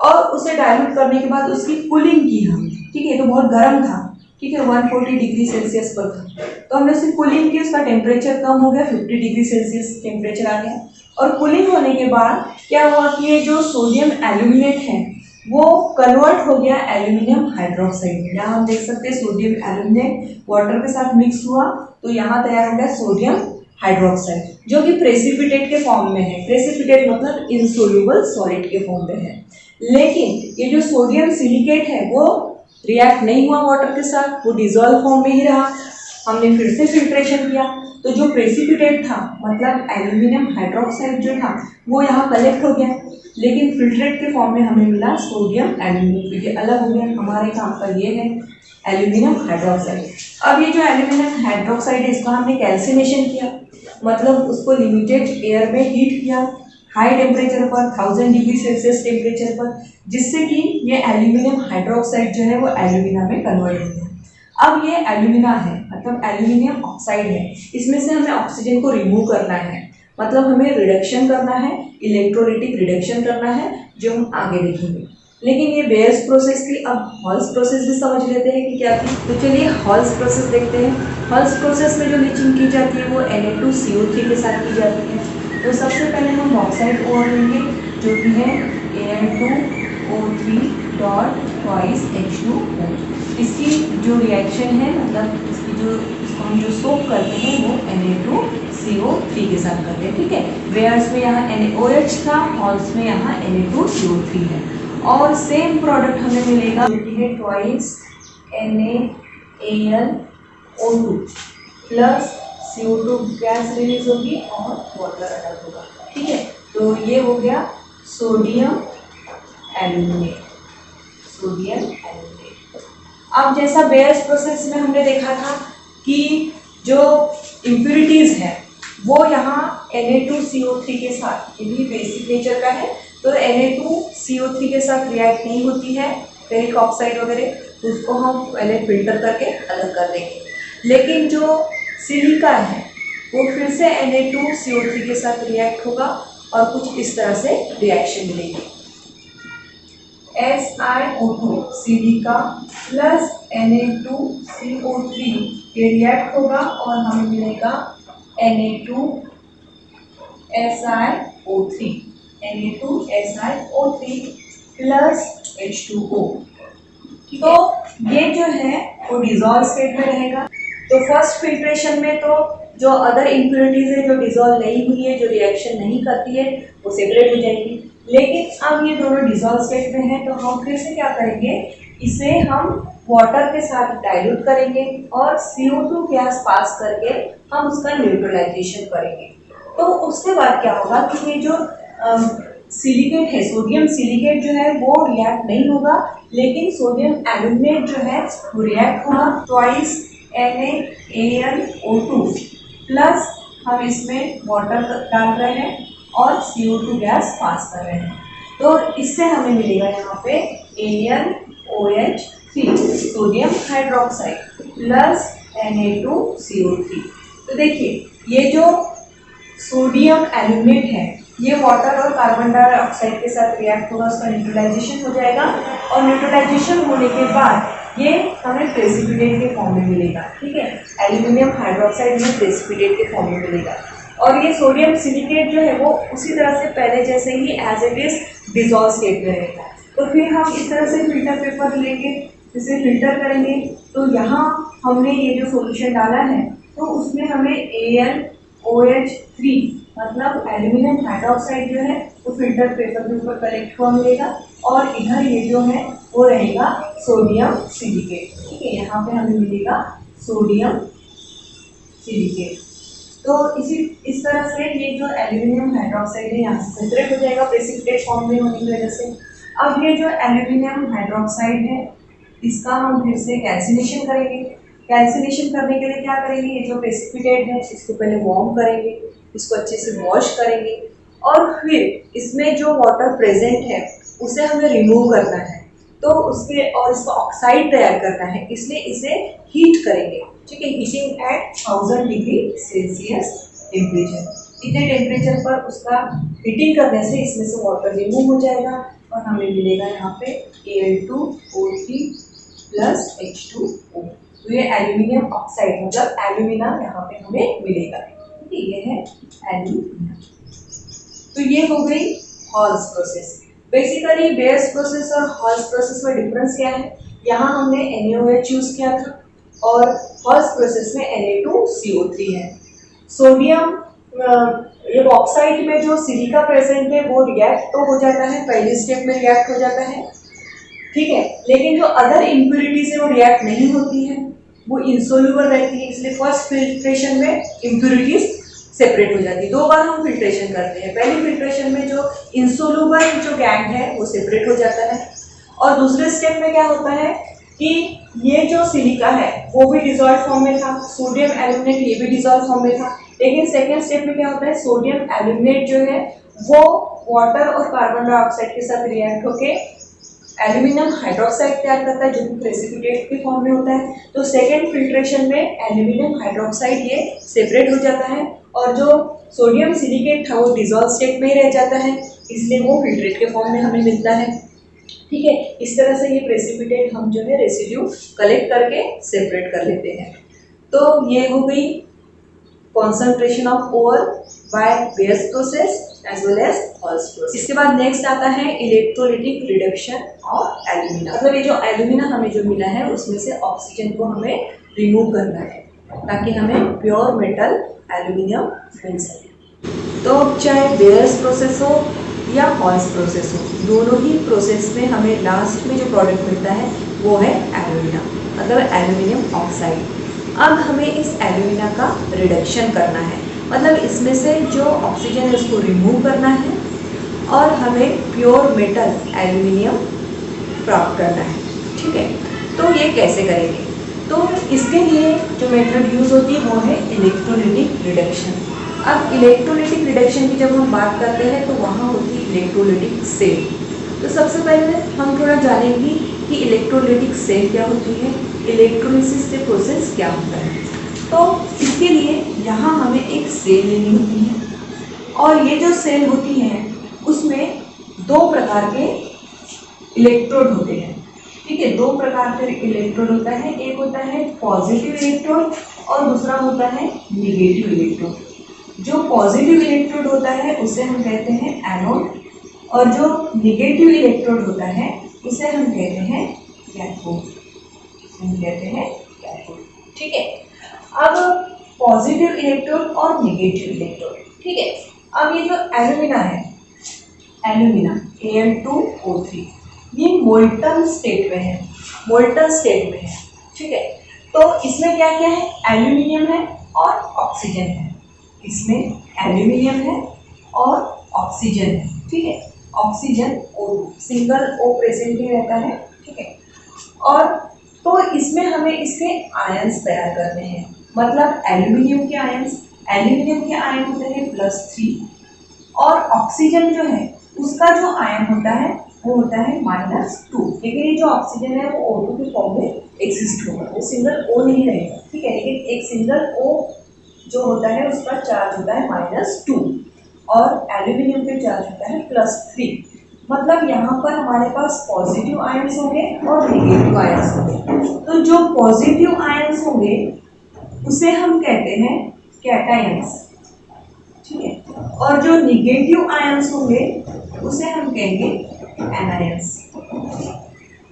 और उसे डाइल्यूट करने के बाद उसकी कूलिंग की हम, ठीक है, तो बहुत गर्म था, ठीक है, 140 डिग्री सेल्सियस पर था। तो हमने उसकी कूलिंग की, उसका टेम्परेचर कम हो गया, 50 डिग्री सेल्सियस टेम्परेचर आ गया। और कूलिंग होने के बाद क्या हुआ कि ये जो सोडियम एल्यूमिनेट है वो कन्वर्ट हो गया एल्यूमिनियम हाइड्रोक्साइड में। यहाँ हम देख सकते हैं सोडियम एल्यूमिनेट वाटर के साथ मिक्स हुआ तो यहाँ तैयार हो गया सोडियम हाइड्रोक्साइड, जो कि प्रेसिपिटेट के फॉर्म में है। प्रेसिपिटेट मतलब इनसोल्यूबल सॉलिड के फॉर्म में है। लेकिन ये जो सोडियम सिलिकेट है वो रिएक्ट नहीं हुआ वाटर के साथ, वो डिजोल्व फॉर्म में ही रहा। हमने फिर से फिल्ट्रेशन किया तो जो प्रेसिपिटेट था मतलब एल्यूमिनियम हाइड्रोक्साइड जो था वो यहाँ कलेक्ट हो गया, लेकिन फिल्ट्रेट के फॉर्म में हमें मिला सोडियम एल्यूमिनेट। ये अलग हो गया, हमारे काम का ये है एल्यूमिनियम हाइड्रोक्साइड। अब ये जो एल्यूमिनियम हाइड्रोक्साइड है इसका हमने कैल्सिनेशन किया, मतलब उसको लिमिटेड एयर में हीट किया हाई टेम्परेचर पर, 1000 डिग्री सेल्सियस टेम्परेचर पर, जिससे कि ये एल्यूमिनियम हाइड्रोक्साइड जो है वो एल्यूमिना में कन्वर्ट हो गया। अब ये एल्यूमिना है मतलब एल्यूमिनियम ऑक्साइड है, इसमें से हमें ऑक्सीजन को रिमूव करना है, मतलब हमें रिडक्शन करना है, इलेक्ट्रोलिटिक रिडक्शन करना है, जो हम आगे देखेंगे। लेकिन ये बेयर्स प्रोसेस की अब हॉल्स प्रोसेस भी समझ लेते हैं कि क्या थी। तो चलिए हॉल्स प्रोसेस देखते हैं। हॉल्स प्रोसेस में जो लीचिंग की जाती है वो Na2CO3 के साथ की जाती है। तो सबसे पहले हम बॉक्साइड ओर लेंगे जो कि है Al2O3 डॉट ट्वाइस H2O। इसकी जो रिएक्शन है मतलब इसकी जो इसको हम जो सोक करते हैं वो Na2CO3 के साथ करते हैं, ठीक है। वेयर्स में यहाँ NaOH था, हॉल्स में यहाँ Na2CO3 है। और सेम प्रोडक्ट हमें मिलेगा जो कि है twice NaAlO2 plus CO2 gas release होगी और वाटर अलग होगा, ठीक है। तो ये हो गया सोडियम एल्यूमिनेट, सोडियम एल्यूमिनेट। अब जैसा बेयर्स प्रोसेस में हमने देखा था कि जो इम्प्यूरिटीज है वो यहाँ Na2CO3 के साथ, ये भी बेसिक नेचर का है, तो Na2CO3 के साथ रिएक्ट नहीं होती है फेरिक ऑक्साइड वगैरह, तो उसको हम पहले फिल्टर करके अलग कर देंगे। लेकिन जो सिलिका है वो फिर से Na2CO3 के साथ रिएक्ट होगा और कुछ इस तरह से रिएक्शन मिलेगी। SiO2 सिलिका प्लस Na2CO3 के रिएक्ट होगा और हमें मिलेगा Na2SiO3 प्लस H2O। तो ये जो है वो डिजॉल्व स्टेट में रहेगा। तो फर्स्ट फिल्ट्रेशन में तो जो अदर इम्प्योरिटीज है जो डिजॉल्व नहीं हुई है, जो रिएक्शन नहीं करती है, वो सेपरेट हो जाएगी। लेकिन अब ये दोनों डिजॉल्व स्टेट में है तो हम फिर से क्या करेंगे, इसे हम वाटर के साथ डाइल्यूट करेंगे और CO2 गैस पास करके हम उसका न्यूट्रलाइजेशन करेंगे। तो उसके बाद क्या होगा कि ये जो सिलिकेट है, सोडियम सिलिकेट जो है वो रिएक्ट नहीं होगा, लेकिन सोडियम एल्यूमिनेट जो है वो रिएक्ट होगा। ट्वाइस NaAlO2 प्लस हम इसमें वाटर डाल रहे हैं और CO2 गैस पास कर रहे हैं, तो इससे हमें मिलेगा यहाँ पे AlOH3 sodium hydroxide plus Na2CO3। तो देखिए ये जो सोडियम एल्यूमिनेट है ये वाटर और कार्बन डाइऑक्साइड के साथ रिएक्ट होगा, उसका न्यूट्रलाइजेशन हो जाएगा और न्यूट्रलाइजेशन होने के बाद ये हमें प्रेसिपिटेट के फॉर्म में मिलेगा, ठीक है। एल्यूमिनियम हाइड्रोक्साइड में प्रेसिपिटेट के फॉर्म में मिलेगा और ये सोडियम सिलिकेट जो है वो उसी तरह से पहले जैसे ही as it is dissolve state में रहेगा। तो फिर हम इस तरह से फिल्टर पेपर लेके इसे फिल्टर करेंगे। तो यहाँ हमने ये जो सॉल्यूशन डाला है तो उसमें हमें AlOH3 मतलब एल्यूमिनियम हाइड्रोक्साइड जो है वो फिल्टर पेपर के ऊपर कलेक्ट हुआ मिलेगा और इधर ये जो है वो रहेगा सोडियम सिलिकेट, ठीक है। यहाँ पे हमें मिलेगा सोडियम सिलिकेट। तो इस तरह से ये जो एल्यूमिनियम हाइड्रोक्साइड है यहाँ से सेपरेट हो जाएगा प्रेसिपिटेट फॉर्म में होने की वजह से। अब ये जो एल्यूमिनियम हाइड्रोक्साइड है इसका हम फिर से कैल्सिनेशन करेंगे। कैल्सिनेशन करने के लिए क्या करेंगे, ये जो प्रेसिपिटेट है इसको पहले वार्म करेंगे, इसको अच्छे से वॉश करेंगे और फिर इसमें जो वाटर प्रेजेंट है उसे हमें रिमूव करना है, तो उसके और इसका ऑक्साइड तैयार करना है, इसलिए इसे हीट करेंगे, ठीक है। Heating eight 1000 degree Celsius temperature. इतने टेम्परेचर पर उसका हीटिंग करने से इसमें से वाटर रिमूव हो जाएगा और हमें मिलेगा यहाँ पे Al2O3 प्लस H2O। तो ये एल्यूमिनियम ऑक्साइड मतलब एल्यूमिना यहाँ पे हमें मिलेगा। ठीक है, ये है एल्यूमिना। तो ये हो गई halls process. Basically bears process और हॉल्स प्रोसेस में डिफरेंस क्या है? यहाँ हमने NaOH यूज किया था और हॉल्स प्रोसेस में Na2CO3 है। सोडियम ये ऑक्साइड में जो सिलिका प्रेजेंट है वो रिएक्ट तो हो जाता है, पहले स्टेप में रिएक्ट हो जाता है, ठीक है, लेकिन जो अदर इम्प्यूरिटीज है वो रिएक्ट नहीं होती है, वो इंसोल्यूबल रहती है, इसलिए फर्स्ट फिल्ट्रेशन में इम्प्यूरिटीज सेपरेट हो जाती है। दो बार हम फिल्ट्रेशन करते हैं, पहली फिल्ट्रेशन में जो इंसोल्यूबल जो गैंग है वो सेपरेट हो जाता है और दूसरे स्टेप में क्या होता है कि ये जो सिलिका है वो भी डिजॉल्व फॉर्म में था, सोडियम एल्यूमिनेट ये भी डिजॉल्व फॉर्म में था, लेकिन सेकेंड स्टेप में क्या होता है, सोडियम एल्यूमिनेट जो है वो वाटर और कार्बन डाइऑक्साइड के साथ रिएक्ट होके एल्यूमिनियम हाइड्रोक्साइड तैयार करता है जो कि प्रेसिपिटेट के फॉर्म में होता है। तो सेकेंड फिल्ट्रेशन में एल्यूमिनियम हाइड्रोक्साइड ये सेपरेट हो जाता है और जो सोडियम सिलिकेट था वो डिजॉल्व स्टेट में ही रह जाता है, इसलिए वो फिल्ट्रेट के फॉर्म में हमें मिलता है। ठीक है, इस तरह से ये प्रेसिपिटेट हम जो है रेसिड्यू कलेक्ट करके सेपरेट कर लेते हैं। तो ये हो गई concentration of ore by Bayer's process as well as Hall's process. इसके बाद नेक्स्ट आता है इलेक्ट्रोलिटिक रिडक्शन ऑफ एल्यूमिना। मतलब ये जो एल्यूमिना हमें जो मिला है उसमें से ऑक्सीजन को हमें रिमूव करना है ताकि हमें प्योर मेटल एल्यूमिनियम मिल सके। तो चाहे बेयर्स प्रोसेस हो या हॉल्स प्रोसेस हो, दोनों ही प्रोसेस में हमें लास्ट में जो प्रोडक्ट मिलता है वो है एल्यूमिना, मतलब एल्यूमिनियम ऑक्साइड। अब हमें इस एल्यूमिना का रिडक्शन करना है, मतलब इसमें से जो ऑक्सीजन है उसको रिमूव करना है और हमें प्योर मेटल एल्यूमिनियम प्राप्त करना है। ठीक है, तो ये कैसे करेंगे? तो इसके लिए जो मेथड यूज़ होती है वो है इलेक्ट्रोलिटिक रिडक्शन। अब इलेक्ट्रोलिटिक रिडक्शन की जब हम बात करते हैं तो वहाँ होती है इलेक्ट्रोलिटिक सेल। तो सबसे पहले हम थोड़ा जानेंगे कि इलेक्ट्रोलिटिक सेल क्या होती है, इलेक्ट्रोलिसिस से प्रोसेस क्या होता है। तो इसके लिए यहाँ हमें एक सेल लेनी होती है और ये जो सेल होती है उसमें दो प्रकार के इलेक्ट्रोड होते हैं। ठीक है, दो प्रकार के इलेक्ट्रोड होता है, एक होता है पॉजिटिव इलेक्ट्रोड और दूसरा होता है निगेटिव इलेक्ट्रोड। जो पॉजिटिव इलेक्ट्रोड होता है उसे हम कहते हैं एनोड और जो निगेटिव इलेक्ट्रोड होता है उसे हम कहते हैं कैथोड। ठीक है, अब पॉजिटिव इलेक्ट्रोड और निगेटिव इलेक्ट्रोड। ठीक है, अब ये जो एल्यूमिना है, एल्यूमिना Al2O3 ये मोल्टन स्टेट में है, मोल्टन स्टेट में है। ठीक है, तो इसमें क्या क्या है, एल्यूमिनियम है और ऑक्सीजन है, इसमें एल्यूमिनियम है और ऑक्सीजन है। ठीक है, oxygen O2 single O present ही रहता है। ठीक है, और तो इसमें हमें इसके आयंस तैयार करने हैं, मतलब एल्यूमिनियम के आयंस, एल्यूमिनियम के आयन होते हैं +3 और ऑक्सीजन जो है उसका जो आयन होता है वो होता है -2। लेकिन ये जो ऑक्सीजन है वो O2 के फॉर्म में एग्जिस्ट होगा, वो सिंगल O नहीं रहेगा। ठीक है, लेकिन एक सिंगल O जो होता है उसका चार्ज होता है -2 और एल्यूमिनियम पे चार्ज होता है +3। मतलब यहाँ पर हमारे पास पॉजिटिव आयंस होंगे और निगेटिव आयंस होंगे। तो जो पॉजिटिव आयंस होंगे उसे हम कहते हैं कैटायंस। ठीक है, और जो निगेटिव आयंस होंगे उसे हम कहेंगे एनायंस,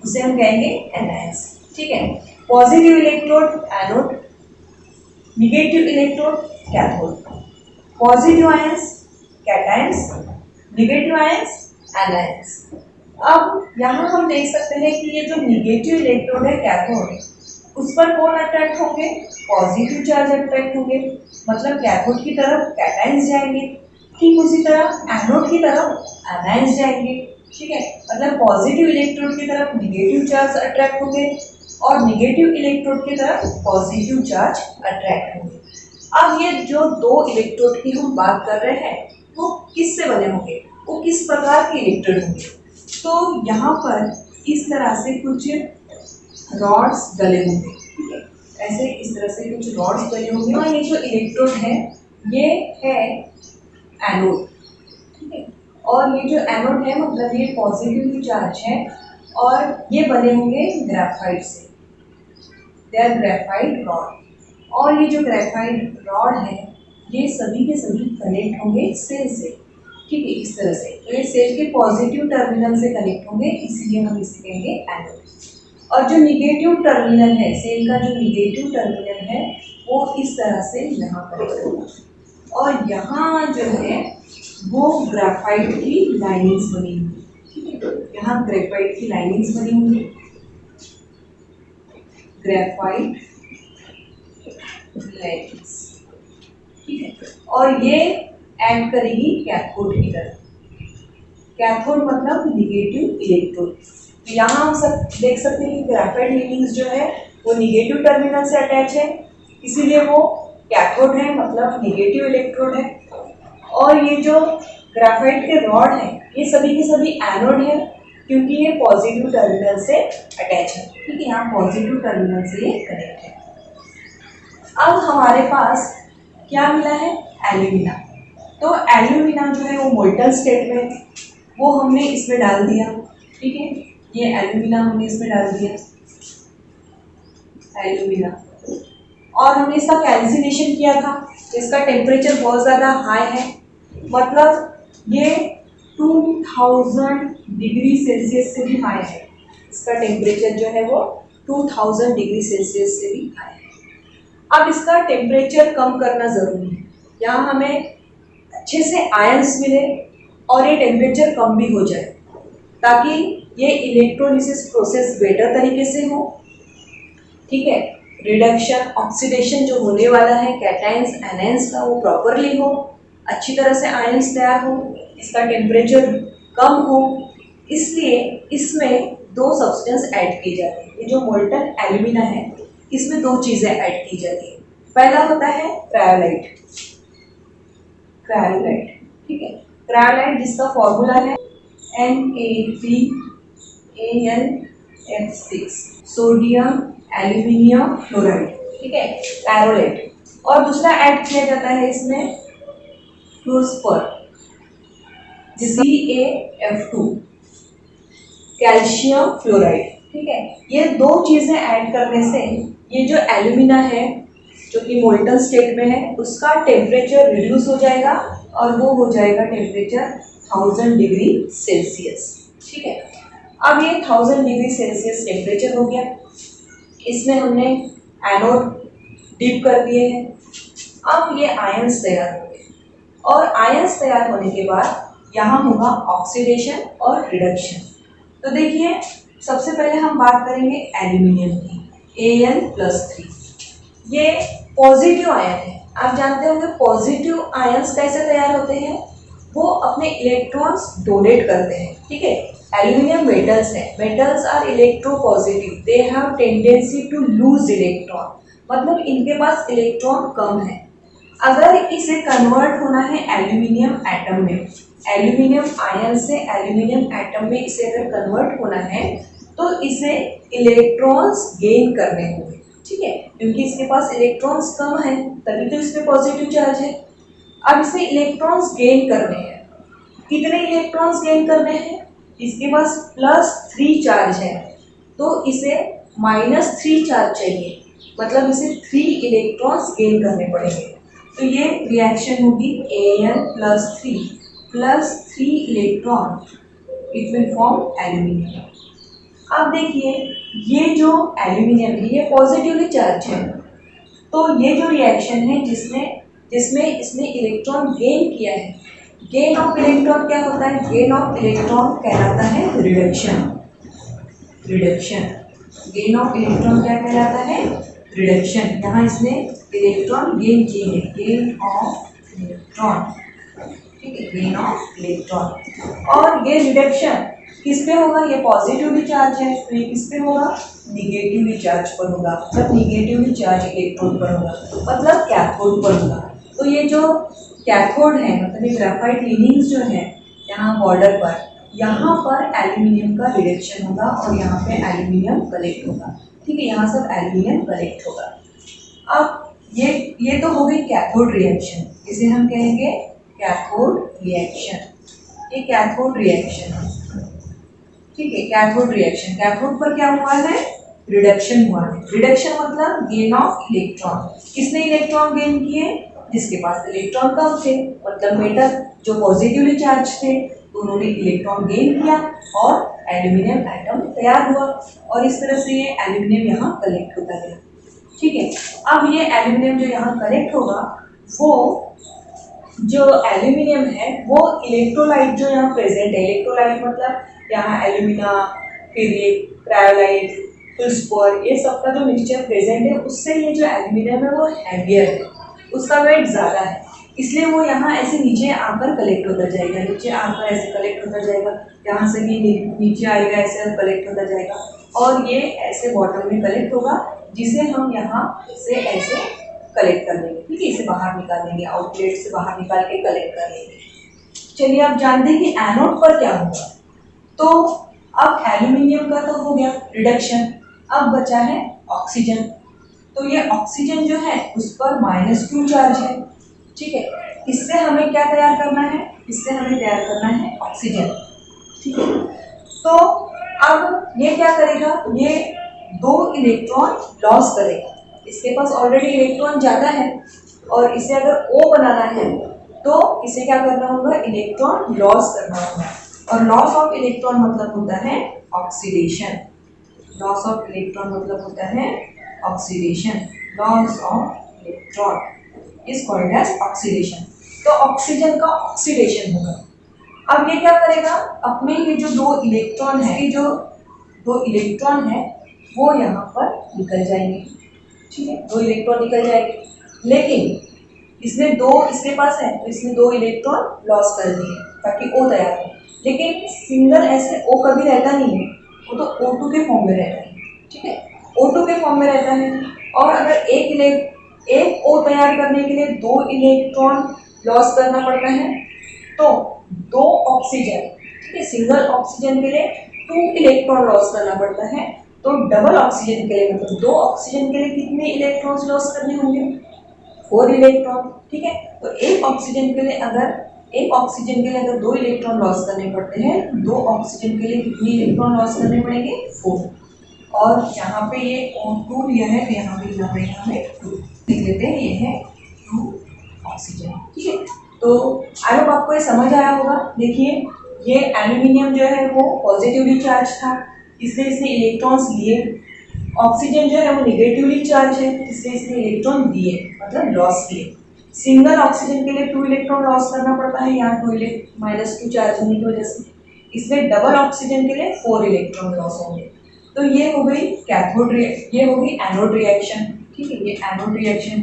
उसे हम कहेंगे एनायंस। ठीक है, positive electrode anode, negative electrode cathode, positive ions cations, negative ions anions. अब यहाँ हम देख सकते हैं कि ये जो निगेटिव इलेक्ट्रोड है कैथोड, उस पर कौन अट्रैक्ट होंगे, पॉजिटिव चार्ज अट्रैक्ट होंगे, मतलब कैथोड की तरफ कैटायंस जाएंगे, ठीक उसी तरह एनोड की तरफ एनायंस जाएंगे। ठीक है, मतलब पॉजिटिव इलेक्ट्रोड की तरफ निगेटिव चार्ज अट्रैक्ट होंगे और निगेटिव इलेक्ट्रोड की तरफ पॉजिटिव चार्ज अट्रैक्ट होंगे। अब ये जो दो इलेक्ट्रोड की हम बात कर रहे हैं वो किससे बने होंगे, वो किस प्रकार के इलेक्ट्रोड होंगे? तो यहाँ पर इस तरह से कुछ रॉड्स डले होंगे। ठीक है, ऐसे इस तरह से कुछ रॉड्स डले होंगे और ये जो इलेक्ट्रोड है ये है एनोड। ठीक है, और ये जो एनोड है मतलब ये पॉजिटिव चार्ज है और ये बने होंगे ग्रेफाइट से। They are graphite rod. और ये जो ग्रेफाइट रॉड है ये सभी के सभी कनेक्ट होंगे सेल से, ठीक है, इस तरह से। तो ये सेल के पॉजिटिव टर्मिनल से कनेक्ट होंगे, इसीलिए हम इसे कहेंगे एनोड। और जो निगेटिव टर्मिनल है, सेल का जो निगेटिव टर्मिनल है वो इस तरह से यहाँ कनेक्ट होगा। और यहाँ जो है वो ग्रेफाइट की लाइनिंग्स बनी हुई, ठीक है, यहाँ ग्रेफाइट की लाइनिंग्स बनी हुई, ग्रेफाइट लाइनिंग्स, ठीक है। और ये एक्ट करेगी कैथोड की तरह। कैथोड मतलब निगेटिव इलेक्ट्रोड। तो यहाँ हम सब देख सकते हैं कि ग्रेफाइट लाइनिंग्स जो है वो निगेटिव टर्मिनल से अटैच है, इसीलिए वो कैथोड है, मतलब निगेटिव इलेक्ट्रोड है। और ये जो ग्रेफाइट के रॉड है ये सभी के सभी एनोड है, क्योंकि ये पॉजिटिव टर्मिनल से अटैच है, ठीक है, यहाँ पॉजिटिव टर्मिनल से ये कनेक्ट है। अब हमारे पास क्या मिला है, एल्यूमिना। तो एल्यूमिना जो है वो मोल्टन स्टेट में, वो हमने इसमें डाल दिया, ठीक है, ये एल्यूमिना हमने इसमें डाल दिया, एल्यूमिना। और हमने इसका कैल्सिनेशन किया था, इसका टेम्परेचर बहुत ज़्यादा हाई है, मतलब ये 2000 डिग्री सेल्सियस से भी हाई है। इसका टेम्परेचर जो है वो 2000 डिग्री सेल्सियस से भी हाई है। अब इसका टेम्परेचर कम करना ज़रूरी है, यहाँ हमें अच्छे से आयंस मिले और ये टेम्परेचर कम भी हो जाए, ताकि ये इलेक्ट्रोलिसिस प्रोसेस बेटर तरीके से हो, ठीक है। रिडक्शन ऑक्सीडेशन जो होने वाला है कैटायंस एनायंस का वो प्रॉपरली हो, अच्छी तरह से आयंस तैयार हो, इसका टेम्परेचर कम हो, इसलिए इसमें दो सब्सटेंस ऐड की जाती है। ये जो मोल्टन एल्यूमिना है इसमें दो चीज़ें ऐड की जाती है। पहला होता है क्रायोलाइट, क्रायोलाइट, ठीक है, क्रायोलाइट जिसका फॉर्मूला है Na3Al F6, sodium aluminium fluoride, ठीक है, क्रायोलाइट। और दूसरा ऐड किया जाता है इसमें फ्लोस्पर, CaF2, कैल्शियम फ्लोराइड, ठीक है। ये दो चीज़ें ऐड करने से ये जो एल्यूमिना है जो कि मोल्टन स्टेट में है उसका टेम्परेचर रिड्यूस हो जाएगा और वो हो जाएगा टेम्परेचर 1000 डिग्री सेल्सियस, ठीक है। अब ये 1000 डिग्री सेल्सियस टेम्परेचर हो गया, इसमें हमने एनोड डिप कर दिए हैं। अब ये आयंस तैयार हो गए और आयंस तैयार होने के बाद यहाँ होगा ऑक्सीडेशन और रिडक्शन। तो देखिए सबसे पहले हम बात करेंगे एल्यूमिनियम की, Al+3, ये पॉजिटिव आयन है। आप जानते होंगे पॉजिटिव आयंस कैसे तैयार होते हैं, वो अपने इलेक्ट्रॉन्स डोनेट करते हैं, ठीक है। एल्यूमिनियम मेटल्स है, metals are electropositive, they have tendency to lose electron, मतलब इनके पास इलेक्ट्रॉन कम है। अगर इसे कन्वर्ट होना है एल्यूमिनियम एटम में, एल्यूमिनियम आयन से एल्यूमिनियम एटम में इसे अगर कन्वर्ट होना है तो इसे इलेक्ट्रॉन्स गेन करने होंगे, ठीक है, क्योंकि इसके पास इलेक्ट्रॉन्स कम है तभी तो इसमें पॉजिटिव चार्ज है। अब इसे इलेक्ट्रॉन्स गेन करने हैं, कितने इलेक्ट्रॉन्स गेन करने हैं, इसके पास +3 चार्ज है तो इसे -3 चार्ज चाहिए, मतलब इसे 3 इलेक्ट्रॉन्स गेन करने पड़ेंगे। तो ये रिएक्शन होगी Al+3 +3 electron, it will form aluminium. अब देखिए ये जो एल्यूमिनियम है ये पॉजिटिवली चार्ज है, तो ये जो रिएक्शन है जिसमें इसने इलेक्ट्रॉन गेन किया है, गेन ऑफ इलेक्ट्रॉन क्या होता है, गेन ऑफ इलेक्ट्रॉन कहलाता है reduction, reduction, gain of electron क्या कहलाता है, रिडक्शन। यहाँ इसने इलेक्ट्रॉन गेन किए हैं, गेन ऑफ इलेक्ट्रॉन, ठीक है, गेन ऑफ इलेक्ट्रॉन। और ये रिडक्शन किस पे होगा, ये पॉजिटिवली चार्ज है तो ये किस पे होगा, निगेटिवली चार्ज पर होगा, मतलब निगेटिवली चार्ज इलेक्ट्रोड पर होगा, मतलब कैथोड पर होगा। तो ये जो कैथोड है मतलब ये ग्रेफाइट लीनिंग्स जो है यहाँ बॉर्डर पर, यहाँ पर एल्यूमिनियम का रिडक्शन होगा और यहाँ पे एल्यूमिनियम कलेक्ट होगा, ठीक है, यहाँ सब एल्यूमिनियम कलेक्ट होगा। अब ये तो हो गई कैथोड रिएक्शन, इसे हम कहेंगे कैथोड रिएक्शन, ये कैथोड रिएक्शन है, ठीक है, कैथोड रिएक्शन। कैथोड पर क्या हुआ है, रिडक्शन हुआ है। रिडक्शन मतलब गेन ऑफ इलेक्ट्रॉन। किसने इलेक्ट्रॉन गेन किए? जिसके पास इलेक्ट्रॉन कम थे, मतलब मेटल जो पॉजिटिवली चार्ज थे, तो उन्होंने इलेक्ट्रॉन गेन किया और एल्यूमिनियम एटम तैयार हुआ। और इस तरह से ये एल्यूमिनियम यहाँ कलेक्ट होता गया। ठीक है, अब ये एल्यूमिनियम जो यहाँ कलेक्ट होगा, वो जो एल्यूमिनियम है वो इलेक्ट्रोलाइट जो यहाँ प्रेजेंट है, इलेक्ट्रोलाइट मतलब यहाँ एल्यूमिना, फिर ये क्रायोलाइट, फिल्स्पोर, ये सब का जो मिक्सचर प्रेजेंट है, उससे ये जो एल्यूमिनियम है वो हैवियर है, उसका वेट ज़्यादा है, इसलिए वो यहाँ ऐसे नीचे आकर कलेक्ट होता जाएगा, नीचे आकर ऐसे कलेक्ट होता जाएगा, यहाँ से भी नीचे आएगा, ऐसे कलेक्ट होता जाएगा और ये ऐसे बॉटल में कलेक्ट होगा, जिसे हम यहाँ से ऐसे कलेक्ट कर लेंगे। ठीक है, इसे बाहर निकाल लेंगे, आउटलेट से बाहर निकाल के कलेक्ट कर लेंगे। चलिए आप जानते हैं कि एनोड पर क्या होगा। तो अब एल्यूमिनियम का तो हो गया रिडक्शन, अब बचा है ऑक्सीजन। तो ये ऑक्सीजन जो है उस पर -Q चार्ज है। ठीक है, इससे हमें क्या तैयार करना है? इससे हमें तैयार करना है ऑक्सीजन। ठीक है, तो अब ये क्या करेगा? ये 2 इलेक्ट्रॉन लॉस करेगा। इसके पास ऑलरेडी इलेक्ट्रॉन ज़्यादा है और इसे अगर O बनाना है तो इसे क्या करना होगा? इलेक्ट्रॉन लॉस करना होगा। और लॉस ऑफ इलेक्ट्रॉन मतलब होता है ऑक्सीडेशन। लॉस ऑफ इलेक्ट्रॉन मतलब होता है oxidation. Loss of electron is called as oxidation. तो ऑक्सीजन का ऑक्सीडेशन होगा। अब ये क्या करेगा? अपने ये जो 2 इलेक्ट्रॉन है, ये जो 2 इलेक्ट्रॉन है वो यहाँ पर निकल जाएंगे। ठीक है, 2 इलेक्ट्रॉन निकल जाएंगे, लेकिन इसमें 2 इसके पास है तो इसमें 2 इलेक्ट्रॉन लॉस कर दिए ताकि O तैयार हो। लेकिन सिंगल ऐसे O कभी रहता नहीं है, वो तो O2 के फॉर्म में रहता है। ठीक है, O2 के फॉर्म में रहता है। और अगर एक O तैयार करने के लिए 2 इलेक्ट्रॉन लॉस करना पड़ता है, तो 2 ऑक्सीजन, ठीक है, सिंगल ऑक्सीजन के लिए 2 इलेक्ट्रॉन लॉस करना पड़ता है। तो डबल ऑक्सीजन के लिए मतलब 2 ऑक्सीजन के लिए कितने इलेक्ट्रॉन्स लॉस करने होंगे? 4 इलेक्ट्रॉन। ठीक है, तो एक ऑक्सीजन के लिए अगर 2 इलेक्ट्रॉन लॉस करने पड़ते हैं, 2 ऑक्सीजन के लिए कितने इलेक्ट्रॉन लॉस करने पड़ेंगे? 4। और यहाँ पे ये O2 लिया है, यहाँ पे 2 लिख लेते हैं, ये है 2 ऑक्सीजन। ठीक है, तो आई होप आपको ये समझ आया होगा। देखिए, ये एल्यूमिनियम जो है वो पॉजिटिवली चार्ज था, इसलिए इसने इलेक्ट्रॉन्स लिए। ऑक्सीजन जो है वो निगेटिवली चार्ज है, इसलिए इसने इलेक्ट्रॉन दिए, मतलब लॉस किए। सिंगल ऑक्सीजन के लिए 2 इलेक्ट्रॉन लॉस करना पड़ता है, यहाँ -Q चार्ज होने की वजह से। इसलिए डबल ऑक्सीजन के लिए 4 इलेक्ट्रॉन लॉस होंगे। तो ये हो गई ये हो गई एनोड रिएक्शन। ठीक है, ये एनोड रिएक्शन।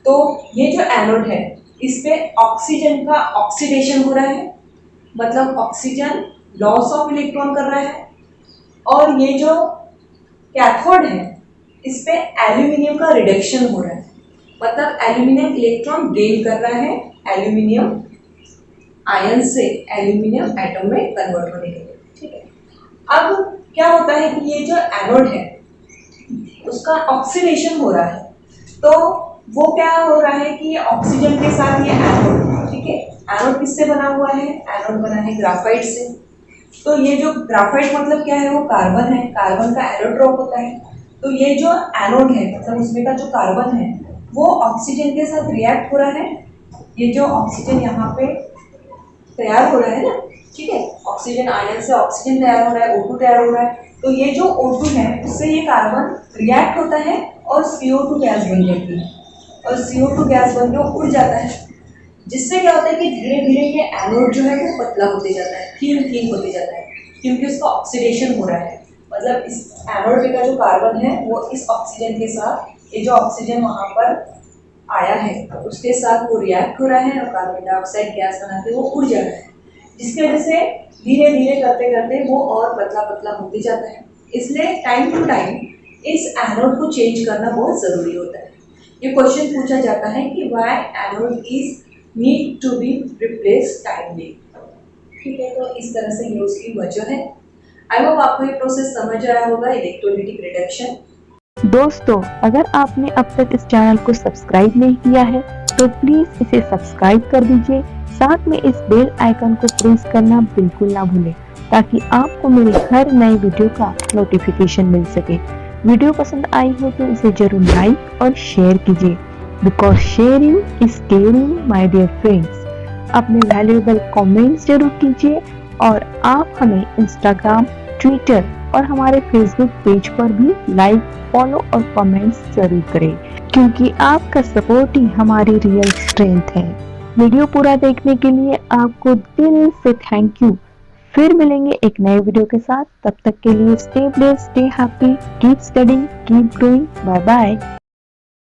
तो ये जो एनोड है, इस पे ऑक्सीजन का ऑक्सीडेशन हो रहा है, मतलब ऑक्सीजन लॉस ऑफ इलेक्ट्रॉन कर रहा है। और ये जो कैथोड है, इस पे एल्यूमिनियम का रिडक्शन हो रहा है, मतलब एल्यूमिनियम इलेक्ट्रॉन गेन कर रहा है एल्यूमिनियम आयन से एल्यूमिनियम एटम में कन्वर्ट होने के लिए। ठीक है, अब क्या होता है कि ये जो एनोड है उसका ऑक्सीडेशन हो रहा है, तो वो क्या हो रहा है कि ये ऑक्सीजन के साथ ये एनोड, ठीक है, एनोड किससे बना हुआ है? एनोड बना है ग्राफाइट से। तो ये जो ग्राफाइट मतलब क्या है? वो कार्बन है, कार्बन का एनोड ड्रॉप होता है। तो ये जो एनोड है, मतलब उसमें का जो कार्बन है वो ऑक्सीजन के साथ रिएक्ट हो रहा है। ये जो ऑक्सीजन यहाँ पे तैयार हो रहा है ना, ठीक है, ऑक्सीजन आयन से ऑक्सीजन तैयार हो रहा है, O2 तैयार हो रहा है। तो ये जो O2 है उससे ये कार्बन रिएक्ट होता है और CO2 गैस बन जाती है, और CO2 गैस बन के उड़ जाता है, जिससे क्या होता है कि धीरे धीरे ये एनोड जो है वो पतला होते जाता है, थिन होते जाता है, क्योंकि उसका ऑक्सीडेशन हो रहा है। मतलब इस एनोड का जो कार्बन है वो इस ऑक्सीजन के साथ, ये जो ऑक्सीजन वहाँ पर आया है उसके साथ वो रिएक्ट हो रहा है और कार्बन डाइऑक्साइड गैस बना के वो उड़ जा रहा है, जिसकी वजह से धीरे धीरे करते करते वो और पतला पतला होते जाता है। इसलिए टाइम टू टाइम इस एनोड को चेंज करना बहुत ज़रूरी होता है। ये क्वेश्चन पूछा जाता है कि why anode is need to be replace timely. ठीक है, तो इस तरह से ये उसकी वजह है। आई होप आपको ये प्रोसेस समझ आया होगा, इलेक्ट्रोलिटिक रिडक्शन। दोस्तों, अगर आपने अब तक इस चैनल को सब्सक्राइब नहीं किया है तो प्लीज इसे सब्सक्राइब कर दीजिए, साथ में इस बेल आइकन को प्रेस करना बिल्कुल ना भूलें ताकि आपको मेरे हर नए वीडियो का नोटिफिकेशन मिल सके। वीडियो पसंद आई हो तो इसे जरूर लाइक और शेयर कीजिए, because sharing is caring my dear friends. अपने वैल्यूएबल कमेंट्स जरूर कीजिए और आप हमें इंस्टाग्राम, ट्विटर और हमारे फेसबुक पेज पर भी लाइक, फॉलो और कमेंट्स जरूर करें, क्योंकि आपका सपोर्ट ही हमारी रियल स्ट्रेंथ है। वीडियो पूरा देखने के लिए आपको दिल से थैंक यू। फिर मिलेंगे एक नए वीडियो के साथ। तब तक के लिए stay blessed, stay happy, keep studying, keep growing. Bye bye.